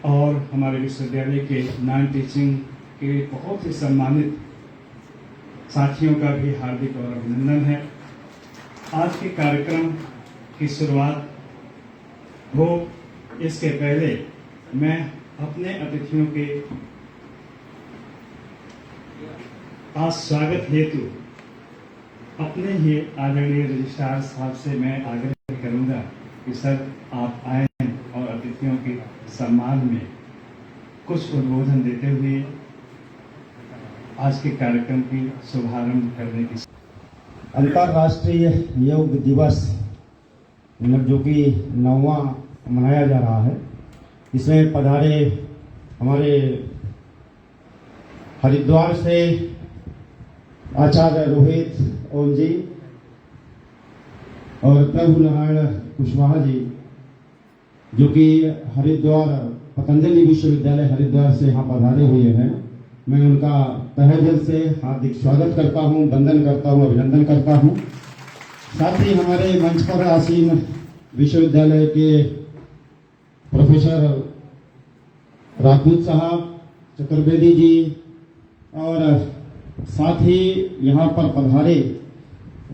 और हमारे विश्वविद्यालय के नॉन टीचिंग के बहुत ही सम्मानित साथियों का भी हार्दिक और अभिनंदन है। आज के कार्यक्रम की शुरुआत हो इसके पहले मैं अपने अतिथियों के आज स्वागत हेतु अपने ही आदरणीय रजिस्ट्रार साहब से मैं आग्रह करूंगा कि सर आप आए और अतिथियों के सम्मान में कुछ उद्बोधन देते हुए आज के कार्यक्रम की शुभारंभ करने की। अंतर्राष्ट्रीय योग दिवस जो कि 9वां मनाया जा रहा है, इसमें पधारे हमारे हरिद्वार से आचार्य रोहित ओम जी और प्रभु नारायण कुशवाहा जी, जो कि हरिद्वार पतंजलि विश्वविद्यालय हरिद्वार से यहाँ पधारे हुए हैं। मैं उनका तहे दिल से हार्दिक स्वागत करता हूँ, वंदन करता हूँ, अभिनंदन करता हूँ। साथ ही हमारे मंच पर आसीन विश्वविद्यालय के प्रोफेसर राजपूत साहब, चतुर्वेदी जी और साथ ही यहाँ पर पधारे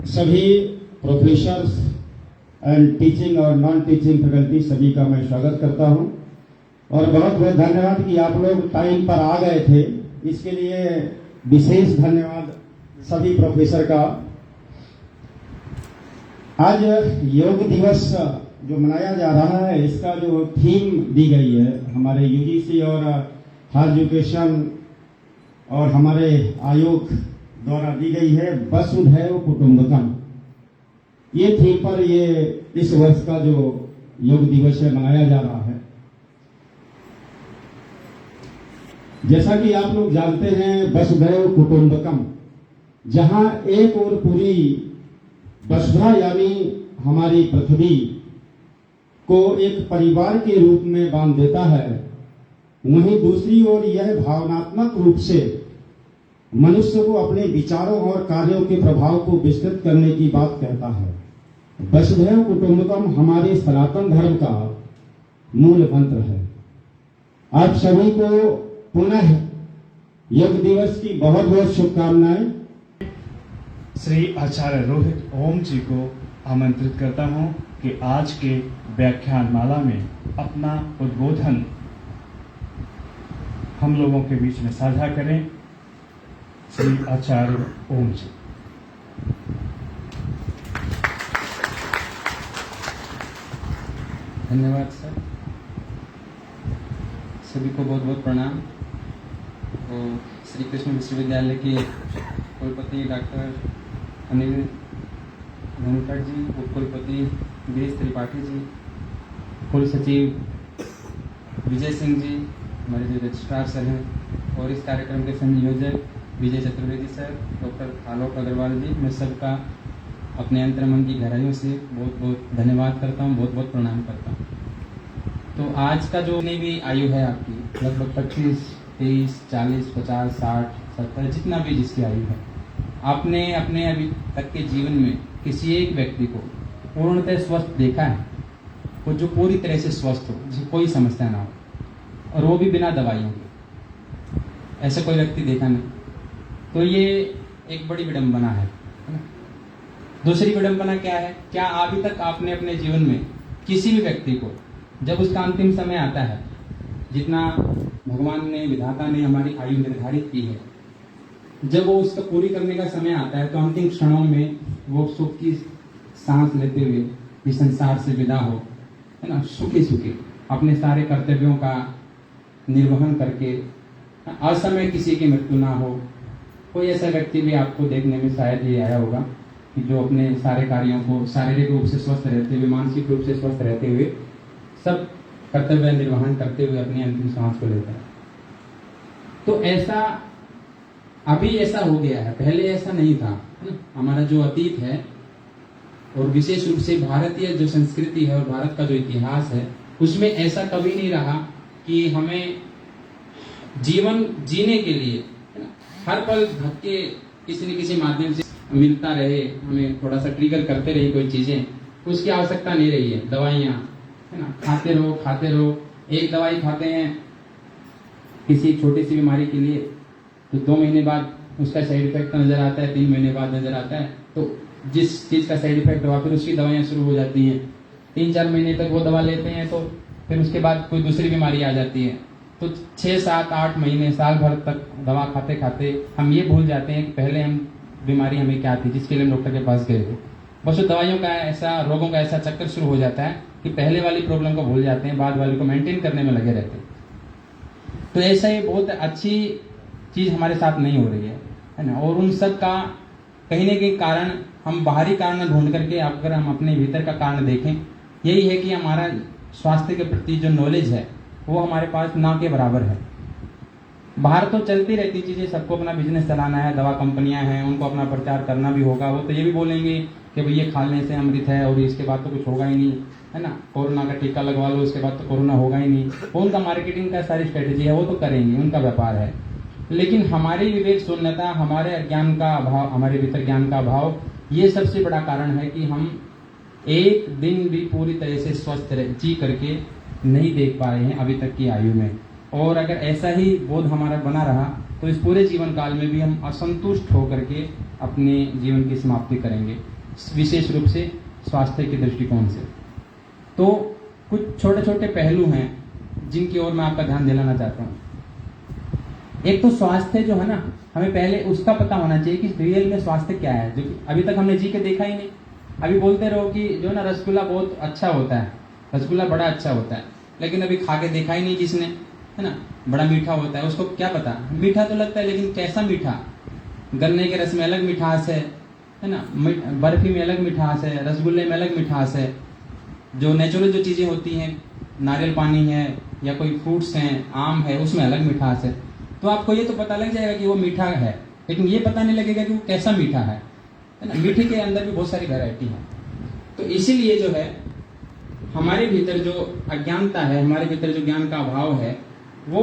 सभी प्रोफेसर्स एंड टीचिंग और नॉन टीचिंग फैकल्टी, सभी का मैं स्वागत करता हूँ। और बहुत बहुत धन्यवाद कि आप लोग टाइम पर आ गए थे, इसके लिए विशेष धन्यवाद सभी प्रोफेसर का। आज योग दिवस जो मनाया जा रहा है, इसका जो थीम दी गई है हमारे यूजीसी और हायर एजुकेशन और हमारे आयोग द्वारा दी गई है, वसुधैव कुटुंबकम। ये थीम पर ये इस वर्ष का जो योग दिवस है मनाया जा रहा है। जैसा कि आप लोग जानते हैं, वसुधैव कुटुंबकम, जहां एक और पूरी वसुधा यानी हमारी पृथ्वी को एक परिवार के रूप में बांध देता है, वहीं दूसरी ओर यह भावनात्मक रूप से मनुष्य को अपने विचारों और कार्यों के प्रभाव को विस्तृत करने की बात कहता है। वसुधैव कुटुंबकम हमारे सनातन धर्म का मूल मंत्र है। आप सभी को पुनः योग दिवस की बहुत बहुत शुभकामनाएं। श्री आचार्य रोहित ओम जी को आमंत्रित करता हूं कि आज के व्याख्यान माला में अपना उद्बोधन हम लोगों के बीच में साझा करें। श्री आचार्य ओम जी। धन्यवाद सर, सभी को बहुत बहुत प्रणाम। और श्री कृष्ण विश्वविद्यालय के कुलपति डॉक्टर अनिल धनखड़ जी, उप कुलपति गिरीश त्रिपाठी जी, कुल सचिव विजय सिंह जी, हमारे जो रजिस्ट्रार सर हैं, और इस कार्यक्रम के संयोजक विजय चतुर्वेदी सर, डॉक्टर आलोक अग्रवाल जी, मैं सबका अपने अंतर्मन की गहराइयों से बहुत बहुत धन्यवाद करता हूँ, बहुत बहुत प्रणाम करता हूँ। तो आज का जो भी आयु है आपकी, लगभग 25, 23, 40, 50, 60, 70, जितना भी जिसकी आयु है, आपने अपने अभी तक के जीवन में किसी एक व्यक्ति को पूर्णतः स्वस्थ देखा है, वो जो पूरी तरह से स्वस्थ हो, जिसे कोई समस्या ना हो, और वो भी बिना दवाइयों के? ऐसा कोई व्यक्ति देखा नहीं। तो ये एक बड़ी विडंबना है ना? दूसरी विडंबना क्या है? क्या अभी तक आपने अपने जीवन में किसी भी व्यक्ति को, जब उसका अंतिम समय आता है, जितना भगवान ने, विधाता ने हमारी आयु निर्धारित की है, जब वो उसका पूरी करने का समय आता है, तो अंतिम क्षणों में वो सुख की सांस लेते हुए इस संसार से विदा हो, है ना, सुखी सुखी अपने सारे कर्तव्यों का निर्वहन करके, असमय किसी की मृत्यु ना हो। कोई ऐसा व्यक्ति भी आपको देखने में शायद ये आया होगा कि जो अपने सारे कार्यों को शारीरिक रूप से स्वस्थ रहते हुए, मानसिक रूप से स्वस्थ रहते हुए, सब कर्तव्य निर्वहन करते हुए अपनी अंतिम सांस को लेता है। तो ऐसा अभी ऐसा हो गया है, पहले ऐसा नहीं था। हमारा जो अतीत है, और विशेष रूप से भारतीय जो संस्कृति है और भारत का जो इतिहास है, उसमें ऐसा कभी नहीं रहा कि हमें जीवन जीने के लिए, है ना, हर पल धक्के किसी न किसी माध्यम से मिलता रहे, हमें थोड़ा सा ट्रिगर करते रहे कोई चीजें, उसकी आवश्यकता नहीं रही है। दवाइयाँ, है ना, खाते रहो एक दवाई खाते हैं किसी छोटी सी बीमारी के लिए, तो 2 महीने बाद उसका साइड इफेक्ट नजर आता है, 3 महीने बाद नजर आता है। तो जिस चीज का साइड इफेक्ट हुआ फिर उसकी दवाइयां शुरू हो जाती हैं। 3-4 महीने तक वो दवा लेते हैं, तो फिर उसके बाद कोई दूसरी बीमारी आ जाती है। तो 6-7-8 महीने, साल भर तक दवा खाते खाते हम ये भूल जाते हैं कि पहले हम बीमारी हमें क्या थी जिसके लिए हम डॉक्टर के पास गए थे। बस दवाइयों का ऐसा, रोगों का ऐसा चक्कर शुरू हो जाता है कि पहले वाली प्रॉब्लम को भूल जाते हैं, बाद वाली को मेंटेन करने में लगे रहते हैं। तो ऐसा ही बहुत अच्छी चीज हमारे साथ नहीं हो रही है ना। और उन सब का कहीं न कहीं कारण हम बाहरी कारण ढूंढ करके, अगर हम अपने भीतर का कारण देखें, यही है कि हमारा स्वास्थ्य के प्रति जो नॉलेज है वो हमारे पास ना के बराबर है। बाहर तो चलती रहती चीजें, सबको अपना बिजनेस चलाना है, दवा कंपनियां हैं, उनको अपना प्रचार करना भी होगा। वो तो ये भी बोलेंगे कि भाई ये खाने से अमृत है और इसके बाद तो कुछ होगा ही नहीं, है ना। कोरोना का टीका लगवा लो, उसके बाद तो कोरोना होगा ही नहीं। वो उनका मार्केटिंग का सारी स्ट्रेटेजी है, वो तो करेंगे, उनका व्यापार है। लेकिन हमारी विवेक शून्यता, हमारे अज्ञान का अभाव, हमारे भीतर ज्ञान का अभाव, ये सबसे बड़ा कारण है कि हम एक दिन भी पूरी तरह से स्वस्थ जी करके नहीं देख पा रहे हैं अभी तक की आयु में। और अगर ऐसा ही बोध हमारा बना रहा तो इस पूरे जीवन काल में भी हम असंतुष्ट होकर के अपने जीवन की समाप्ति करेंगे, विशेष रूप से स्वास्थ्य के दृष्टिकोण से। तो कुछ छोटे छोटे पहलू हैं जिनकी ओर मैं आपका ध्यान दिलाना चाहता हूँ। एक तो स्वास्थ्य जो है ना, हमें पहले उसका पता होना चाहिए कि रियल में स्वास्थ्य क्या है, जो कि अभी तक हमने जी के देखा ही नहीं। अभी बोलते रहो कि जो ना रसगुल्ला बहुत अच्छा होता है, रसगुल्ला बड़ा अच्छा होता है, लेकिन अभी खा के देखा ही नहीं जिसने, है ना। बड़ा मीठा होता है, उसको क्या पता, मीठा तो लगता है लेकिन कैसा मीठा। गन्ने के रस में अलग मिठास है ना, बर्फी में अलग मिठास है, रसगुल्ले में अलग मिठास है। जो नेचुरल जो चीजें होती हैं, नारियल पानी है या कोई फ्रूट्स हैं, आम है, उसमें अलग मिठास है। तो आपको ये तो पता लग जाएगा कि वो मीठा है, लेकिन ये पता नहीं लगेगा कि वो कैसा मीठा है ना। मीठे के अंदर भी बहुत सारी वैरायटी है। तो इसीलिए जो है हमारे भीतर जो अज्ञानता है, हमारे भीतर जो ज्ञान का अभाव है, वो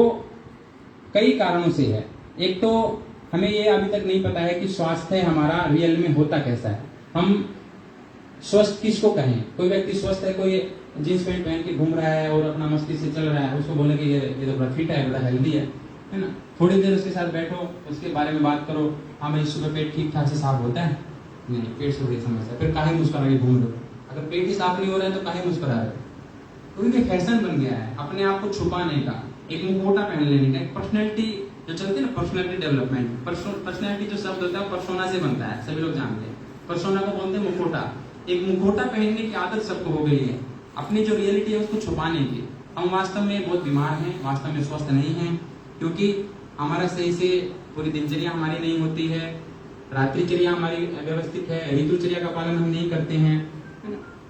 कई कारणों से है। एक तो हमें ये अभी तक नहीं पता है कि स्वास्थ्य हमारा रियल में होता कैसा है। हम स्वस्थ किसको कहें? कोई व्यक्ति स्वस्थ है, कोई जींस पैंट पहन के घूम रहा है और अपना मस्ती से चल रहा है, उसको बोले कि ये तो बड़ा फिट है, बड़ा हेल्दी है ना। थोड़ी देर उसके साथ बैठो, उसके बारे में बात करो, हाँ भाई सुबह पेट ठीक ठाक से साफ होता है? नहीं, पेट से बड़ी समस्या। फिर काहे मुस्कुरा के घूम लो? अगर पेट ही साफ नहीं हो रहा है तो काहे मुस्कुरा रहे? उनके फैशन बन गया है अपने आप को छुपाने का, एक मुखौटा पहन लेने का। एक पर्सनैलिटी जो चलती है ना, पर्सनैलिटी डेवलपमेंट, पर्सनैलिटी जो शब्द होता है पर्सोना से बनता है, सभी लोग जानते हैं। पर्सोना को बोलते हैं मुखौटा। एक मुखौटा पहनने की आदत सबको हो गई है, अपनी जो रियलिटी है उसको छुपाने की। हम वास्तव में बहुत बीमार हैं, वास्तव में स्वस्थ नहीं हैं, क्योंकि हमारा सही से पूरी दिनचर्या हमारी नहीं होती है, रात्रिचर्या हमारी व्यवस्थित है, ऋतुचर्या का पालन हम नहीं करते हैं,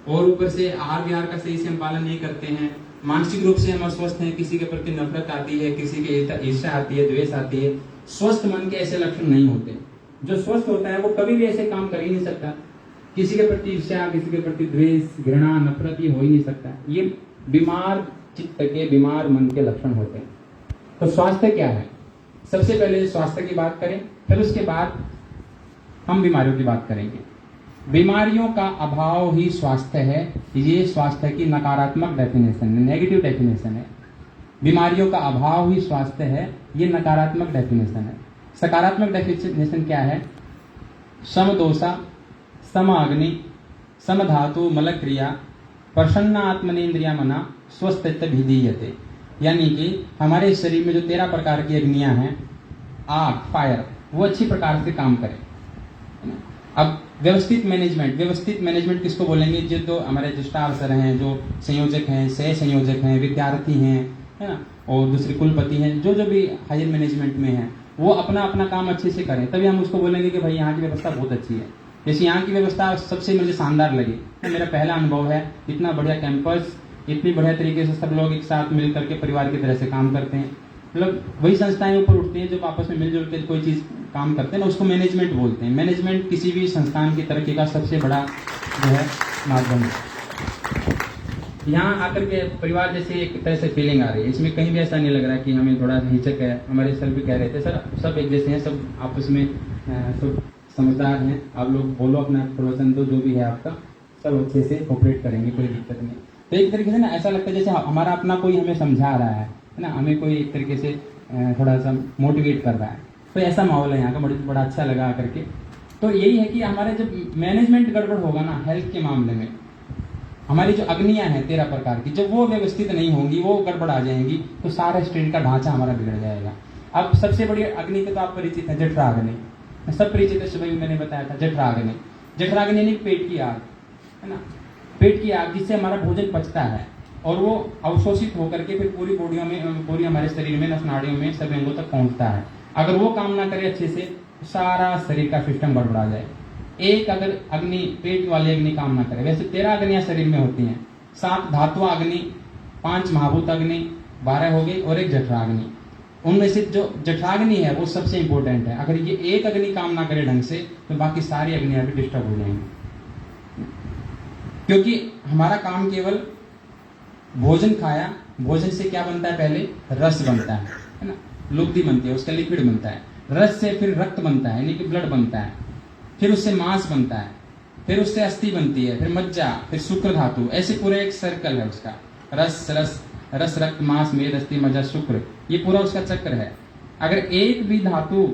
और ऊपर से आहार विहार का सही से हम पालन नहीं करते हैं। मानसिक रूप से हम अस्वस्थ हैं, किसी के प्रति नफरत आती है, किसी के ईर्ष्या आती है, द्वेष आती है। स्वस्थ मन के ऐसे लक्षण नहीं होते। जो स्वस्थ होता है वो कभी भी ऐसे काम कर ही नहीं सकता। किसी के प्रति ईर्ष्या, किसी के प्रति द्वेष, घृणा, नफरत, ये हो ही नहीं सकता। ये बीमार चित्त के, बीमार मन के लक्षण होते हैं। तो स्वास्थ्य क्या है? सबसे पहले स्वास्थ्य की बात करें, फिर उसके बाद हम बीमारियों की बात करेंगे। बीमारियों का अभाव ही स्वास्थ्य है, ये स्वास्थ्य की नकारात्मक डेफिनेशन है, नेगेटिव डेफिनेशन है। बीमारियों का अभाव ही स्वास्थ्य है, ये नकारात्मक डेफिनेशन है। सकारात्मक डेफिनेशन क्या है? समदोषा, समाग्नि, समधातु मलक्रिया, प्रसन्न आत्मनेन्द्रिया मना, स्वस्थ विधीयते। यानी कि हमारे शरीर में जो 13 प्रकार की अग्नियां हैं, आग, फायर, वो अच्छी प्रकार से काम करें। अब व्यवस्थित मैनेजमेंट किसको बोलेंगे? जो तो हमारे जो स्टाफ सर हैं, जो संयोजक हैं, सह संयोजक हैं, विद्यार्थी हैं, है ना, और दूसरे कुलपति हैं, जो भी हायर मैनेजमेंट में हैं, वो अपना अपना काम अच्छे से करें, तभी हम उसको बोलेंगे कि भाई यहाँ की व्यवस्था बहुत अच्छी है। जैसे यहाँ की व्यवस्था सबसे मुझे शानदार लगी, मेरा पहला अनुभव है। इतना बढ़िया कैंपस, इतनी बढ़िया तरीके से सब लोग एक साथ मिल करके परिवार की तरह से काम करते हैं। मतलब वही संस्थाएं ऊपर उठती हैं जो आपस में मिलजुल के कोई चीज काम करते हैं ना, उसको मैनेजमेंट बोलते हैं। मैनेजमेंट किसी भी संस्थान की तरक्की का सबसे बड़ा जो है माध्यम है। यहाँ आकर के परिवार जैसे एक तरह से फीलिंग आ रही है, इसमें कहीं भी ऐसा नहीं लग रहा कि हमें थोड़ा हिचक है। हमारे सर भी कह रहे थे, सर सब एक जैसे हैं, सब आपस में सब समझदार हैं, आप लोग बोलो, अपना प्रवचन दो, जो भी है आपका, सब अच्छे से कोऑपरेट करेंगे, कोई दिक्कत नहीं। तो एक तरीके से ना ऐसा लगता है जैसे हमारा अपना कोई हमें समझा रहा है ना, हमें कोई एक तरीके से थोड़ा सा मोटिवेट कर रहा है। तो ऐसा माहौल है यहाँ का, बड़ा अच्छा लगा करके। तो यही है कि हमारे जब मैनेजमेंट गड़बड़ होगा ना हेल्थ के मामले में, हमारी जो अग्नियां हैं 13 प्रकार की, जब वो व्यवस्थित नहीं होंगी, वो गड़बड़ आ जाएंगी, तो सारे शरीर का ढांचा हमारा बिगड़ जाएगा। अब सबसे बड़ी अग्नि के तो आप परिचित हैं, जठराग्नि, सब परिचित है, सुबह भी मैंने बताया था। जठराग्नि, जठराग्नि यानी पेट की आग, है ना, पेट की आग, जिससे हमारा भोजन पचता है और वो अवशोषित होकर के फिर पूरी बॉडियों में, पूरी हमारे शरीर में, नस नाड़ियों में, सभी अंगों तक पहुंचता है। अगर वो काम ना करे अच्छे से, सारा शरीर का सिस्टम गड़बड़ा जाए। एक अगर अग्नि, पेट वाली अग्नि काम ना करे, वैसे 13 अग्नियां शरीर में होती हैं, 7 धातु अग्नि, 5 महाभूत अग्नि, 12 हो गई, और एक जठराग्नि। उनमें से जो जठराग्नि है वो सबसे इंपॉर्टेंट है। अगर ये एक अग्नि काम ना करे ढंग से, तो बाकी सारी अग्नियां भी डिस्टर्ब हो जाएंगी। क्योंकि हमारा काम केवल भोजन खाया, भोजन से क्या बनता है, पहले रस बनता है ना, लुब्धि बनती है, उसका लिक्विड बनता है, रस से फिर रक्त बनता है, यानी कि ब्लड बनता है, फिर उससे मांस बनता है, फिर उससे अस्थि बनती है, फिर मज्जा, फिर शुक्र धातु, ऐसे पूरे एक सर्कल है उसका। रस रक्त मांस मेद अस्थि मज्जा शुक्र, ये पूरा उसका चक्र है। अगर एक भी धातु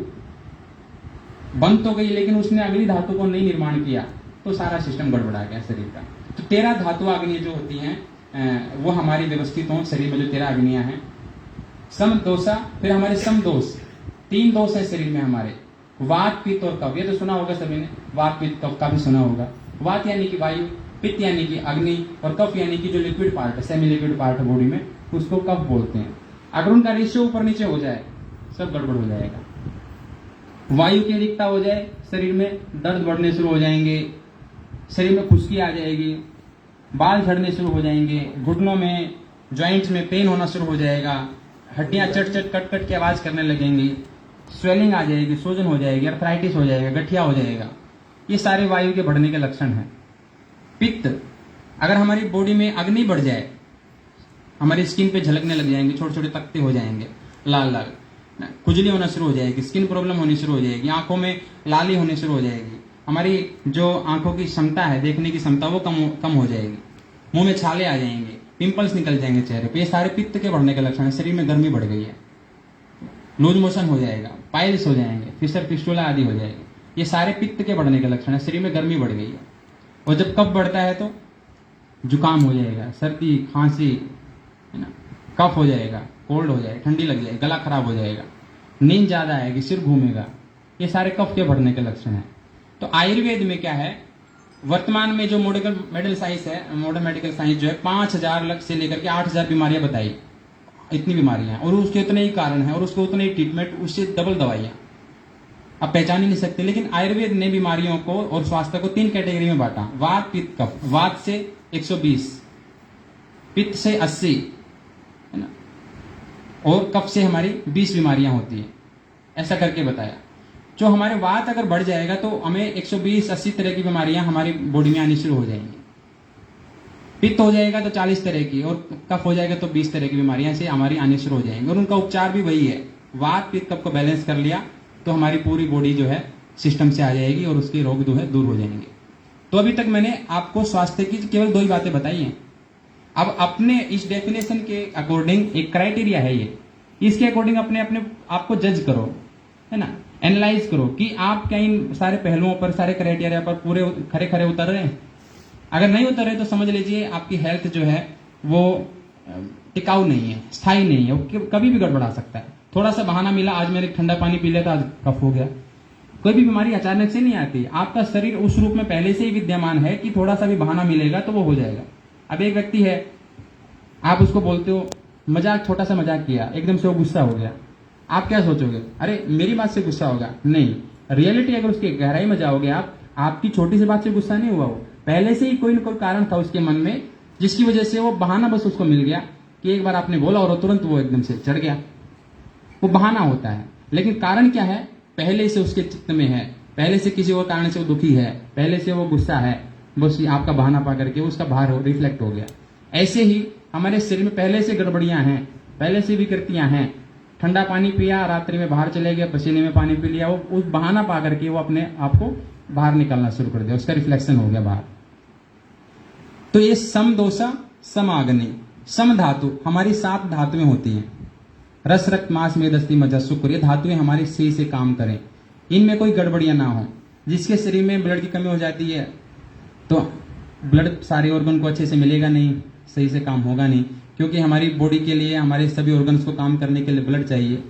बंद तो गई, लेकिन उसने अगली धातु को नहीं निर्माण किया, तो सारा सिस्टम गड़बड़ा गया शरीर का। तो 13 धातु अग्नि जो होती हैं वो हमारी व्यवस्थित हों शरीर में, जो 13 अग्नियां हैं। सम दोषा, फिर हमारे सम दोष, 3 दोष है शरीर में हमारे, वात पित्त और कफ। ये तो सुना होगा सभी ने, वात पित्त कफ का भी सुना होगा। वात यानी कि वायु, पित्त यानी कि अग्नि, और कफ यानी कि जो लिक्विड पार्ट है, सेमी लिक्विड पार्ट है बॉडी में, उसको कफ बोलते हैं। अगर उनका रेशियो ऊपर नीचे हो जाए, सब गड़बड़ हो जाएगा। वायु की अधिकता हो जाए, शरीर में दर्द बढ़ने शुरू हो जाएंगे, शरीर में खुश्की आ जाएगी, बाल झड़ने शुरू हो जाएंगे, घुटनों में, ज्वाइंट्स में पेन होना शुरू हो जाएगा, हड्डियां चट चट कट कट की आवाज करने लगेंगी, स्वेलिंग आ जाएगी, सूजन हो जाएगी, अर्थराइटिस हो जाएगा, गठिया हो जाएगा। ये सारे वायु के बढ़ने के लक्षण हैं। पित्त, अगर हमारी बॉडी में अग्नि बढ़ जाए, हमारी स्किन पे झलकने लग जाएंगे, छोटे छोटे तख्ते हो जाएंगे, लाल लाल, खुजली होना शुरू हो जाएगी, स्किन प्रॉब्लम होनी शुरू हो जाएगी, आंखों में लाली होनी शुरू हो जाएगी, हमारी जो आंखों की क्षमता है, देखने की क्षमता, वो कम हो जाएगी, मुंह में छाले आ जाएंगे, पिंपल्स निकल जाएंगे चेहरे पे। ये सारे पित्त के बढ़ने के लक्षण है। शरीर में गर्मी बढ़ गई है, लूज मोशन हो जाएगा, पाइल्स हो जाएंगे, फिशर फिस्टुला आदि हो जाएगी। ये सारे पित्त के बढ़ने के लक्षण है। शरीर में गर्मी बढ़ गई है, और जब कफ बढ़ता है तो जुकाम हो जाएगा, सर्दी खांसी, है ना, कफ हो जाएगा, कोल्ड हो जाएगा, ठंडी लग जाएगी, गला खराब हो जाएगा, नींद ज्यादा आएगी, सिर घूमेगा। ये सारे कफ के बढ़ने के लक्षण है। तो आयुर्वेद में क्या है, वर्तमान में जो मॉडर्न मेडिकल साइंस है, मॉडर्न मेडिकल साइंस जो है, 5000 लक्ष्य से लेकर के 8000 बीमारियां बताई, इतनी बीमारियां, और उसके उतने ही कारण है, और उसको उतने ही ट्रीटमेंट, उससे डबल दवाइयां, आप पहचान ही नहीं सकते। लेकिन आयुर्वेद ने बीमारियों को और स्वास्थ्य को 3 कैटेगरी में बांटा, वात पित्त कफ। वात से 120, पित्त से 80, है ना, और कफ से हमारी 20 बीमारियां होती है, ऐसा करके बताया। जो हमारे वात अगर बढ़ जाएगा तो हमें 120-80 तरह की बीमारियां हमारी बॉडी में आनी शुरू हो जाएंगी। पित्त हो जाएगा तो 40 तरह की, और कफ हो जाएगा तो 20 तरह की बीमारियां ऐसे हमारी आनी शुरू हो जाएंगी। और उनका उपचार भी वही है, वात पित्त कफ को बैलेंस कर लिया तो हमारी पूरी बॉडी जो है सिस्टम से आ जाएगी, और उसके रोग जो है दूर हो जाएंगे। तो अभी तक मैंने आपको स्वास्थ्य की केवल 2 ही बातें बताई हैं। अब अपने इस डेफिनेशन के अकॉर्डिंग एक क्राइटेरिया है ये, इसके अकॉर्डिंग अपने अपने आपको जज करो, है ना, एनालाइज करो कि आप क्या इन सारे पहलुओं पर, सारे क्राइटेरिया पर पूरे खरे खरे उतर रहे हैं। अगर नहीं उतर रहे तो समझ लीजिए आपकी हेल्थ जो है वो टिकाऊ नहीं है, स्थायी नहीं है, वो कभी भी गड़बड़ा सकता है। थोड़ा सा बहाना मिला, आज मैंने ठंडा पानी पी लिया था, आज कफ हो गया। कोई भी बीमारी अचानक से नहीं आती, आपका शरीर उस रूप में पहले से ही विद्यमान है कि थोड़ा सा भी बहाना मिलेगा तो वो हो जाएगा। अब एक व्यक्ति है, आप उसको बोलते हो, मजाक, छोटा सा मजाक किया, एकदम से वो गुस्सा हो गया, आप क्या सोचोगे, अरे मेरी बात से गुस्सा होगा? नहीं, रियलिटी अगर उसकी गहराई में जाओगे आप, आपकी छोटी सी बात से गुस्सा नहीं हुआ, वो पहले से ही कोई न कोई कारण था उसके मन में, जिसकी वजह से वो बहाना बस उसको मिल गया कि एक बार आपने बोला और तुरंत वो एकदम से चढ़ गया। वो बहाना होता है, लेकिन कारण क्या है, पहले से उसके चित्त में है, पहले से किसी और कारण से वो दुखी है, पहले से वो गुस्सा है, बस आपका बहाना पा करके उसका बाहर रिफ्लेक्ट हो गया। ऐसे ही हमारे शरीर में पहले से गड़बड़ियां हैं, पहले से विकृतियां हैं। ठंडा पानी पिया, रात्रि में बाहर चले गए, पसीने में पानी पी लिया, वो उस बहाना पा करके वो अपने आप को बाहर निकलना शुरू कर दिया, उसका रिफ्लेक्शन हो गया बाहर। तो ये सम दोषा समाग्नि, सम धातु हमारी 7 धातुएं होती हैं। रस, रक्त, मांस, मेद, अस्थि, मज्जा, शुक्र, ये धातुएं हमारी सही से काम करें, इनमें कोई गड़बड़ियां ना हो। जिसके शरीर में ब्लड की कमी हो जाती है तो ब्लड सारे ऑर्गन को अच्छे से मिलेगा नहीं, सही से काम होगा नहीं, क्योंकि हमारी बॉडी के लिए, हमारे सभी ऑर्गन्स को काम करने के लिए ब्लड चाहिए,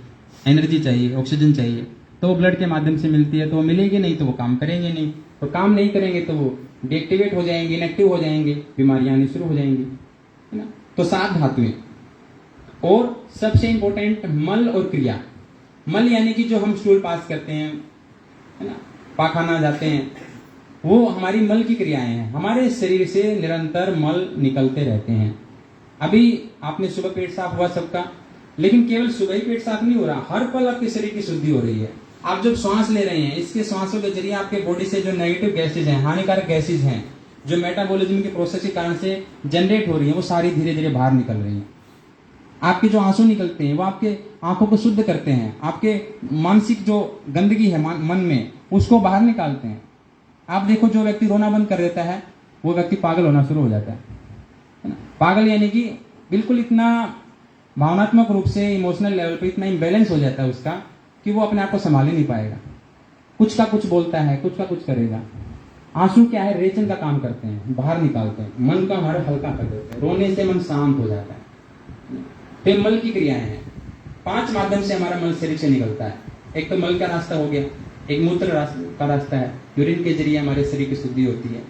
एनर्जी चाहिए, ऑक्सीजन चाहिए। तो वो ब्लड के माध्यम से मिलती है, तो वो मिलेगी नहीं तो वो काम करेंगे नहीं, तो काम नहीं करेंगे तो वो डीएक्टिवेट हो जाएंगे, इनएक्टिव हो जाएंगे, बीमारियां आनी शुरू हो जाएंगी, है ना। तो 7 धातुएं। और सबसे इंपॉर्टेंट मल और क्रिया। मल यानी कि जो हम स्टूल पास करते हैं, है ना, पाखाना जाते हैं, वो हमारी मल की क्रियाएं हैं। हमारे शरीर से निरंतर मल निकलते रहते हैं। अभी आपने सुबह पेट साफ हुआ सबका, लेकिन केवल सुबह ही पेट साफ नहीं हो रहा, हर पल आपके शरीर की शुद्धि हो रही है। आप जब श्वास ले रहे हैं, इसके श्वासों के जरिए आपके बॉडी से जो नेगेटिव गैसेज हैं, हानिकारक गैसेज हैं, जो मेटाबॉलिज्म के प्रोसेस के कारण से जनरेट हो रही है, वो सारी धीरे धीरे बाहर निकल रही है। आपके जो आंसू निकलते हैं वो आपके आंखों को शुद्ध करते हैं, आपके मानसिक जो गंदगी है मन में, उसको बाहर निकालते हैं। आप देखो, जो व्यक्ति रोना बंद कर देता है वो व्यक्ति पागल होना शुरू हो जाता है ना। पागल यानी कि बिल्कुल इतना भावनात्मक रूप से, इमोशनल लेवल पे इतना इम्बैलेंस हो जाता है उसका कि वो अपने आप को संभाल ही नहीं पाएगा। कुछ का कुछ बोलता है, कुछ का कुछ करेगा। आंसू क्या है, रेचन का काम करते हैं, बाहर निकालते हैं, मन को हमारे हल्का कर देते हैं। रोने से मन शांत हो जाता है। फिर मल की क्रियाएं हैं। 5 माध्यम से हमारा मल शरीर से निकलता है। एक तो मल का रास्ता हो गया, एक मूत्र का रास्ता है, यूरिन के जरिए हमारे शरीर की शुद्धि होती है।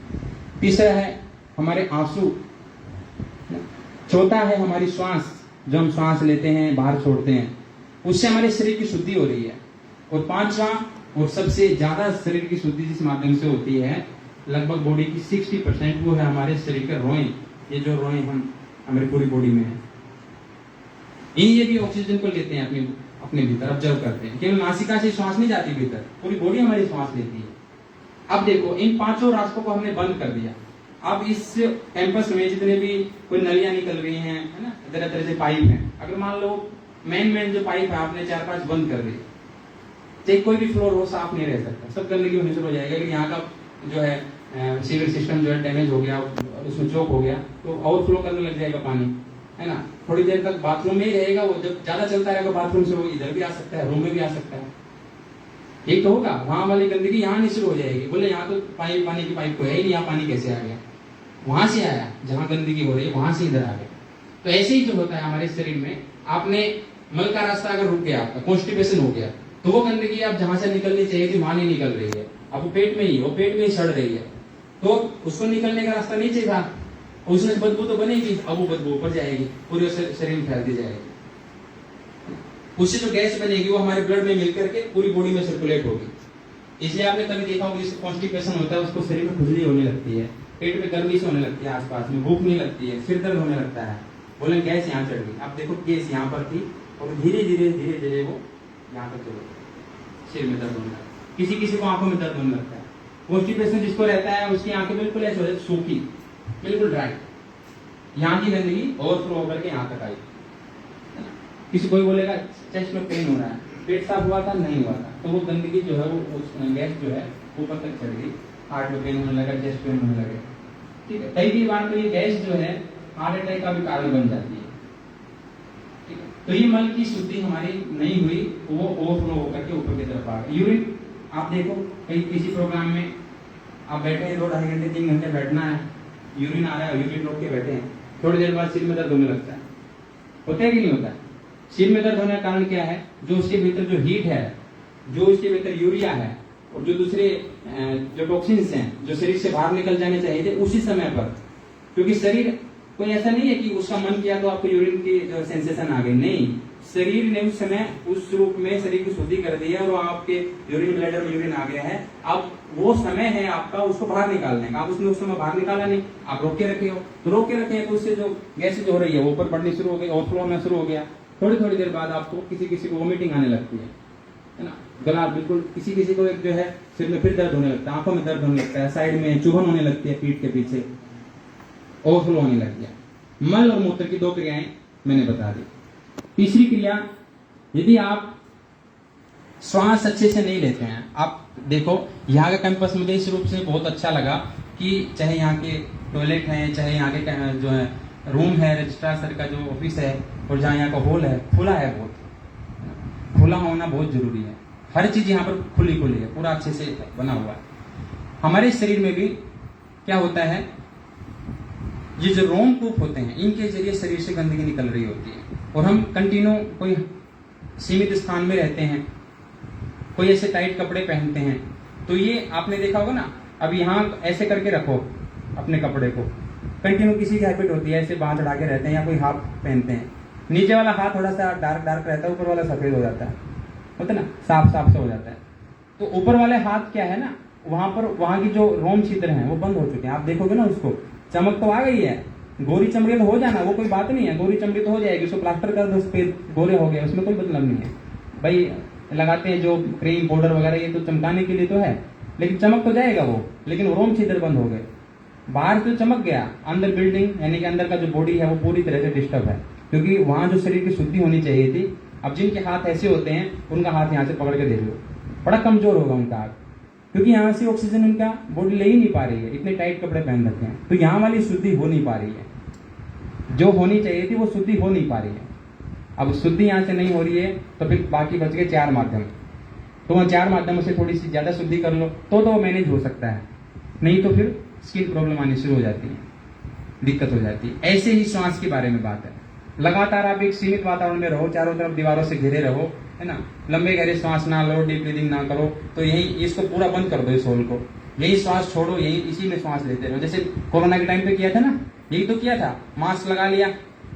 तीसरा है हमारे आंसू। चौथा है हमारी श्वास, जो हम श्वास लेते हैं, बाहर छोड़ते हैं, उससे हमारे शरीर की शुद्धि हो रही है। और 5वां और सबसे ज्यादा शरीर की शुद्धि जिस माध्यम से होती है, लगभग बॉडी की 60%, वो है हमारे शरीर के रोए। ये जो रोए हम हमारी पूरी बॉडी में है, ये भी ऑक्सीजन को लेते हैं अपने भीतर, ऑब्जर्व करते हैं। केवल नासिका से श्वास नहीं जाती भीतर, पूरी बॉडी हमारी श्वास लेती है। अब देखो, इन 5 रास्तों को हमने बंद कर दिया। अब इस कैंपस में जितने भी कोई नलियां निकल रही हैं, है ना, तरह तरह से पाइप हैं, अगर मान लो मेन जो पाइप है आपने 4-5 बंद कर दिए, चाहे कोई भी फ्लोर हो, साफ नहीं रह सकता, सब गंदगी होने शुरू हो जाएगा। लेकिन यहाँ का जो है सीवर सिस्टम जो है डैमेज हो गया, उसमें चौक हो गया, तो ओवरफ्लो करने लग जाएगा पानी, है ना। थोड़ी देर तक बाथरूम में ही रहेगा वो, जब ज्यादा चलता रहेगा बाथरूम से वो इधर भी आ सकता है, रूम में भी आ सकता है। एक तो होगा, वहां वाली गंदगी यहाँ नहीं शुरू हो जाएगी, बोले यहाँ तो पानी की पाइप तो है ही नहीं, यहाँ पानी कैसे आ गया, वहां से आया, जहां गंदगी हो रही है वहां से इधर आ गया। तो ऐसे ही जो होता है हमारे शरीर में, आपने मल का रास्ता अगर रुक गया, आपका कॉन्स्टिपेशन हो गया, तो वो गंदगी आप जहां से निकलनी चाहिए थी वहां नहीं निकल रही है, अब वो पेट में ही सड़ रही है, तो उसको निकलने का रास्ता नहीं चाहिए था, उसमें बदबू तो बनेगी, अब वो बदबू ऊपर जाएगी, पूरे शरीर में फैलती जाएगी। उससे जो गैस बनेगी वो हमारे ब्लड में मिलकर के पूरी बॉडी में सर्कुलेट होगी। इसलिए आपने कभी देखा होगा, जिसको कॉन्स्टिपेशन होता है उसको शरीर में खुजली होने लगती है, पेट में गर्मी से होने लगती है, आसपास में भूख नहीं लगती है, सिर दर्द होने लगता है, बोले गैस यहाँ चढ़ गई। अब देखो गैस यहाँ पर थी और धीरे धीरे वो यहाँ तक चलो, सिर में दर्द होने लगता है, किसी किसी को आंखों में दर्द होने लगता है। कॉन्स्टिपेशन जिसको रहता है उसकी आंखें बिल्कुल ऐसे हो जाती, सूखी, बिल्कुल ड्राई, यहाँ की गंदगी ओवरफ्लो होकर के यहाँ तक आई। किसी कोई बोलेगा चेस्ट में पेन हो रहा है, पेट साफ हुआ था, नहीं हुआ था, तो वो गंदगी जो है वो गैस जो है ऊपर तक चढ़ गई, हार्ट में पेन होने लगा, चेस्ट पेन होने लगे, ठीक है। कई बार तो ये गैस जो है हार्ट अटैक का भी कारण बन जाती है, ठीक है। तो ये मल की शुद्धि हमारी नहीं हुई, वो ओवरफ्लो होकर के ऊपर की तरफ आ गई। यूरिन आप देखो, कहीं किसी प्रोग्राम में आप बैठे हैं, 2-2.5 घंटे 3 घंटे बैठना है, यूरिन आ रहा है, यूरिन रोक के बैठे हैं, थोड़ी देर बाद सिर में दर्द होने लगता है, होता है कि नहीं होता है? सिर में दर्द होने का कारण क्या है? जो उसके भीतर जो हीट है, जो उसके भीतर यूरिया है और जो दूसरे जो टॉक्सिन्स हैं जो शरीर से बाहर निकल जाने चाहिए थे उसी समय पर, क्योंकि शरीर कोई ऐसा नहीं है कि उसका मन किया तो आपको यूरिन की जो सेंसेशन आ गई, नहीं, शरीर ने उस समय उस रूप में शरीर की शुद्धि कर दी है और वो आपके यूरिन ब्लैडर में यूरिन आ गया है। अब वो समय है आपका उसको बाहर निकालने का, आप उसने उस समय बाहर निकाला नहीं, आप रोक के रखे हो, तो रोक के रखे हैं तो उससे जो गैसेज हो रही है वो ऊपर बढ़नी शुरू हो गई, ओवरफ्लो होना शुरू हो गया। थोड़ी देर बाद आपको किसी को वोमिटिंग आने लगती है ना, गला बिल्कुल, किसी को एक जो है सिर में फिर दर्द होने लगता है, आंखों में दर्द होने लगता है, साइड में चुभन होने लगती है, पीठ के पीछे ओवरफ्लो होने लग गया। मल और मूत्र की 2 क्रियाएं मैंने बता दी। तीसरी क्रिया, यदि आप श्वास अच्छे से नहीं लेते हैं, आप देखो यहाँ का कैंपस मुझे इस रूप से बहुत अच्छा लगा कि चाहे यहाँ के टॉयलेट हैं, चाहे यहाँ के जो है रूम है, रजिस्ट्रार सर का जो ऑफिस है और जहाँ यहाँ का हॉल है, खुला है, बहुत खुला होना बहुत जरूरी है। हर चीज यहाँ पर खुली खुली है, पूरा अच्छे से बना हुआ है। हमारे शरीर में भी क्या होता है, ये जो रोमकूप होते हैं इनके जरिए शरीर से गंदगी निकल रही होती है, और हम कंटिन्यू कोई सीमित स्थान में रहते हैं, कोई ऐसे टाइट कपड़े पहनते हैं, तो ये आपने देखा होगा ना, अब यहाँ ऐसे करके रखो अपने कपड़े को, कंटिन्यू किसी की हैबिट होती है ऐसे बांह चढ़ा के रहते हैं, या कोई हाफ पहनते हैं, नीचे वाला हाथ थोड़ा सा डार्क रहता है, ऊपर वाला सफेद हो जाता है, होता है ना, साफ साफ से हो जाता है। तो ऊपर वाले हाथ क्या है ना, वहां की जो रोम छिद्र हैं वो बंद हो चुके हैं। आप देखोगे ना, उसको चमक तो आ गई है, गोरी चमड़ी तो हो जाना, वो कोई बात नहीं है, गोरी चमड़ी तो हो जाएगी, उसको प्लास्टर कर दो, गोरे हो गए, उसमें कोई मतलब नहीं है भाई। लगाते हैं जो क्रीम पाउडर वगैरह, ये तो चमकाने के लिए तो है, लेकिन चमक तो जाएगा वो, लेकिन रोम छिद्र बंद हो गए। बाहर तो चमक गया, अंदर बिल्डिंग यानी कि अंदर का जो बॉडी है वो पूरी तरह से डिस्टर्ब है, क्योंकि वहां जो शरीर की शुद्धि होनी चाहिए थी, अब जिनके हाथ ऐसे होते हैं उनका हाथ यहाँ से पकड़ के देख लो, बड़ा कमजोर होगा उनका हाथ, क्योंकि यहाँ से ऑक्सीजन उनका बॉडी ले ही नहीं पा रही है, इतने टाइट कपड़े पहन रखे हैं, तो यहाँ वाली शुद्धि हो नहीं पा रही है, जो होनी चाहिए थी वो शुद्धि हो नहीं पा रही है। अब शुद्धि यहाँ से नहीं हो रही है तो फिर बाकी बच गए 4 माध्यम, तो वह 4 माध्यमों से थोड़ी सी ज्यादा शुद्धि कर लो तो वो मैनेज हो सकता है, नहीं तो फिर स्किन प्रॉब्लम आनी शुरू हो जाती है, दिक्कत हो जाती है। ऐसे ही श्वास के बारे में बात है, लगातार आप एक सीमित वातावरण में रहो, चारों तरफ दीवारों से घिरे रहो, है ना, लंबे गहरे श्वास ना लो, डीप ब्रीदिंग ना करो, तो यही इसको पूरा बंद कर दो, इस होल को, यही श्वास छोड़ो, यही इसी में श्वास लेते रहो। जैसे कोरोना के टाइम पे किया था ना, यही तो किया था, मास्क लगा लिया,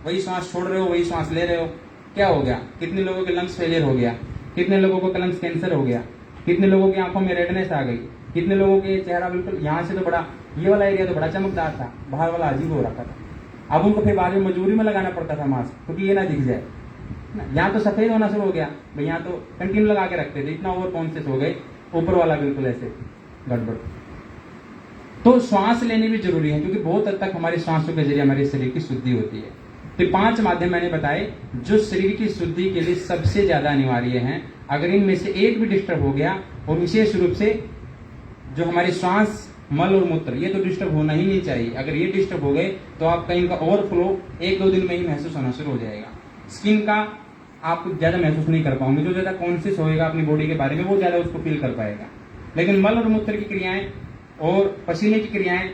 वही श्वास छोड़ रहे हो, वही श्वास ले रहे हो, क्या हो गया, कितने लोगों के लंग्स फेलियर हो गया, कितने लोगों को लंग्स कैंसर हो गया, कितने लोगों की आंखों में रेडनेस आ गई, कितने लोगों के चेहरा बिल्कुल यहाँ से तो बड़ा, ये वाला एरिया तो बड़ा चमकदार था, बाहर वाला अजीब हो रखा था, अब उनको फिर बाद में मजबूरी में लगाना पड़ता था मास्क, क्योंकि ये ना दिख जाए। यहाँ तो सफेद होना शुरू हो गया भाई, यहाँ तो कंटिन्यू लगा के रखते थे, इतना ओवर कॉन्शियस हो गए, ऊपर वाला बिल्कुल ऐसे गड़बड़। तो श्वास लेनी भी जरूरी है, क्योंकि बहुत हद तक हमारे श्वासों के जरिए हमारे शरीर की शुद्धि होती है। तो 5 माध्यम मैंने बताए जो शरीर की शुद्धि के लिए सबसे ज्यादा अनिवार्य हैं। अगर इनमें से एक भी डिस्टर्ब हो गया, और विशेष रूप से जो हमारे श्वास, मल और मूत्र, ये तो डिस्टर्ब होना ही नहीं चाहिए। अगर ये डिस्टर्ब हो गए तो आपका इनका ओवरफ्लो 1-2 दिन में ही महसूस होना शुरू हो जाएगा। स्किन का आप ज्यादा महसूस नहीं कर पाओगे, जो ज्यादा कॉन्शियस होएगा अपनी बॉडी के बारे में वो ज्यादा उसको फील कर पाएगा। लेकिन मल और मूत्र की क्रियाएं और पसीने की क्रियाएं,